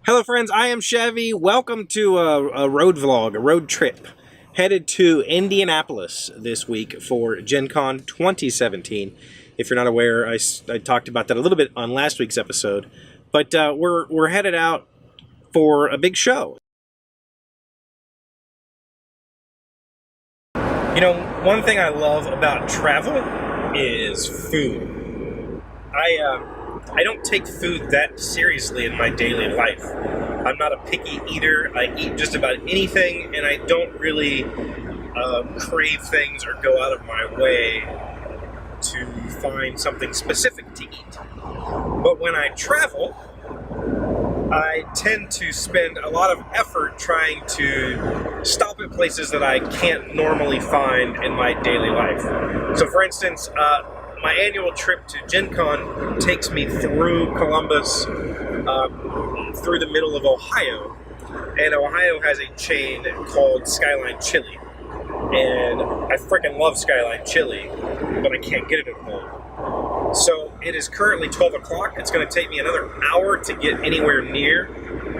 Hello friends, I am Chevy. Welcome to a road vlog, a road trip. Headed to Indianapolis this week for Gen Con 2017. If you're not aware, I talked about that a little bit on last week's episode. But we're headed out for a big show. You know, one thing I love about travel is food. I don't take food that seriously in my daily life. I'm not a picky eater. I eat just about anything, and I don't really crave things or go out of my way to find something specific to eat. But when I travel, I tend to spend a lot of effort trying to stop at places that I can't normally find in my daily life. So for instance, my annual trip to Gen Con takes me through Columbus, through the middle of Ohio. And Ohio has a chain called Skyline Chili. And I freaking love Skyline Chili, but I can't get it at home. So it is currently 12 o'clock. It's going to take me another hour to get anywhere near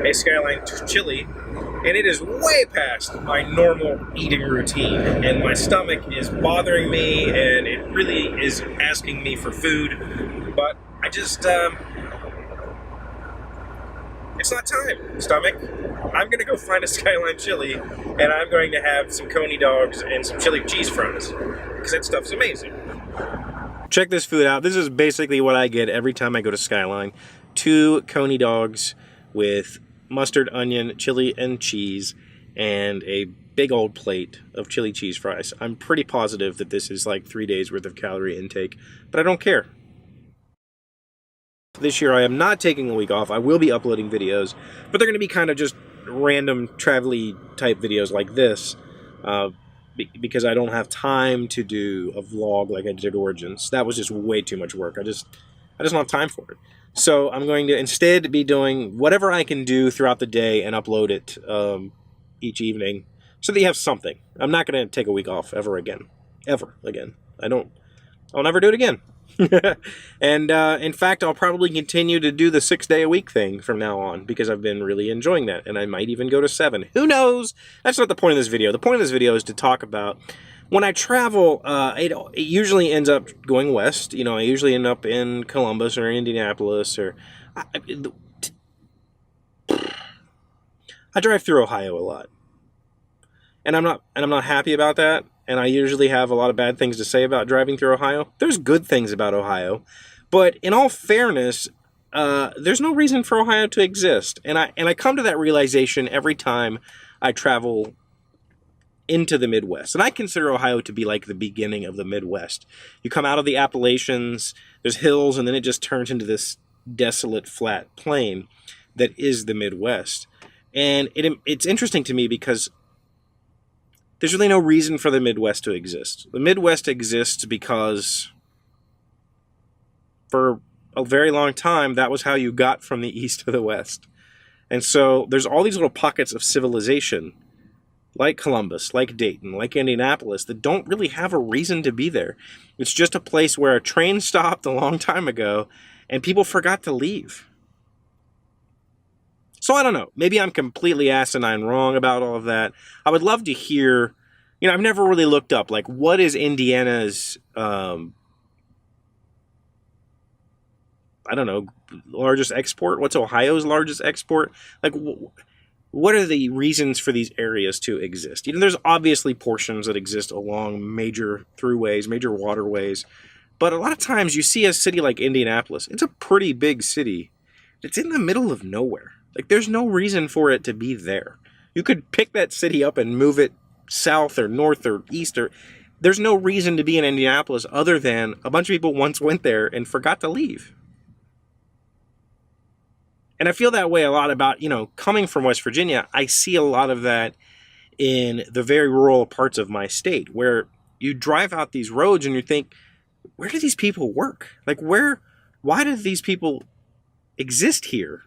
a Skyline Chili. And it is way past my normal eating routine. And my stomach is bothering me, and it really is asking me for food. But I just, it's not time, stomach. I'm going to go find a Skyline Chili, and I'm going to have some Coney dogs and some chili cheese fries, because that stuff's amazing. Check this food out. This is basically what I get every time I go to Skyline. 2 Coney dogs with mustard, onion, chili, and cheese, and a big old plate of chili cheese fries. I'm pretty positive that this is like 3 days worth of calorie intake, but I don't care. This year I am not taking a week off. I will be uploading videos, but they're going to be kind of just random travel-y type videos like this, because I don't have time to do a vlog like I did Origins. That was just way too much work. I just don't have time for it. So I'm going to instead be doing whatever I can do throughout the day and upload it each evening so that you have something. I'm not going to take a week off ever again. Ever again. I'll never do it again. And in fact, I'll probably continue to do the 6-day-a-week thing from now on because I've been really enjoying that. And I might even go to 7. Who knows? That's not the point of this video. The point of this video is to talk about when I travel, it usually ends up going west. You know, I usually end up in Columbus or Indianapolis, or I drive through Ohio a lot, and I'm not happy about that. And I usually have a lot of bad things to say about driving through Ohio. There's good things about Ohio, but in all fairness, there's no reason for Ohio to exist. And I come to that realization every time I travel into the Midwest. And I consider Ohio to be like the beginning of the Midwest. You come out of the Appalachians, there's hills, and then it just turns into this desolate flat plain that is the Midwest. And it's interesting to me because there's really no reason for the Midwest to exist. The Midwest exists because for a very long time, that was how you got from the East to the West. And so there's all these little pockets of civilization like Columbus, like Dayton, like Indianapolis, that don't really have a reason to be there. It's just a place where a train stopped a long time ago, and people forgot to leave. So I don't know. Maybe I'm completely asinine wrong about all of that. I would love to hear, you know, I've never really looked up, like, what is Indiana's, I don't know, largest export? What's Ohio's largest export? Like, what are the reasons for these areas to exist? You know, there's obviously portions that exist along major throughways, major waterways, but a lot of times you see a city like Indianapolis. It's a pretty big city. It's in the middle of nowhere. Like, there's no reason for it to be there. You could pick that city up and move it south or north or east, or there's no reason to be in Indianapolis other than a bunch of people once went there and forgot to leave. And I feel that way a lot about, you know, coming from West Virginia, I see a lot of that in the very rural parts of my state, where you drive out these roads and you think, where do these people work? Like, why do these people exist here?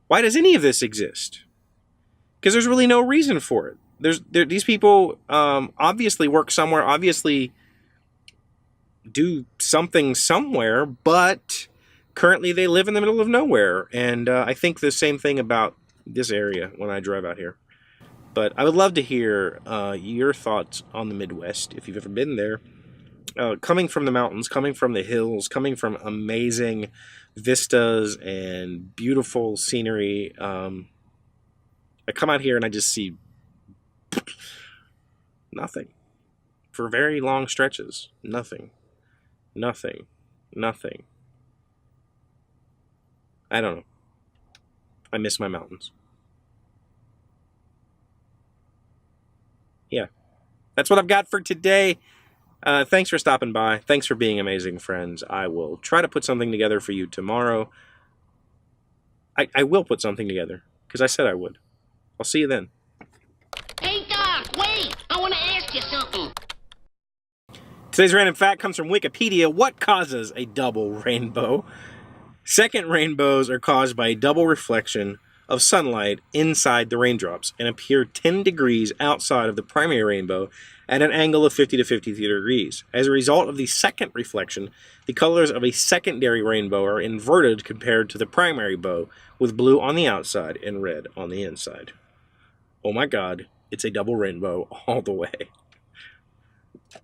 Why does any of this exist? Because there's really no reason for it. These people obviously work somewhere, obviously do something somewhere, but currently they live in the middle of nowhere, and I think the same thing about this area when I drive out here. But I would love to hear your thoughts on the Midwest, if you've ever been there. Coming from the mountains, coming from the hills, coming from amazing vistas and beautiful scenery. I come out here and I just see nothing. For very long stretches. Nothing. Nothing. Nothing. I don't know. I miss my mountains. Yeah. That's what I've got for today. Thanks for stopping by. Thanks for being amazing friends. I will try to put something together for you tomorrow. I will put something together, because I said I would. I'll see you then. Hey, Doc, wait! I want to ask you something. Today's random fact comes from Wikipedia. What causes a double rainbow? Second rainbows are caused by a double reflection of sunlight inside the raindrops and appear 10 degrees outside of the primary rainbow at an angle of 50 to 53 degrees. As a result of the second reflection, the colors of a secondary rainbow are inverted compared to the primary bow, with blue on the outside and red on the inside. Oh my God, it's a double rainbow all the way.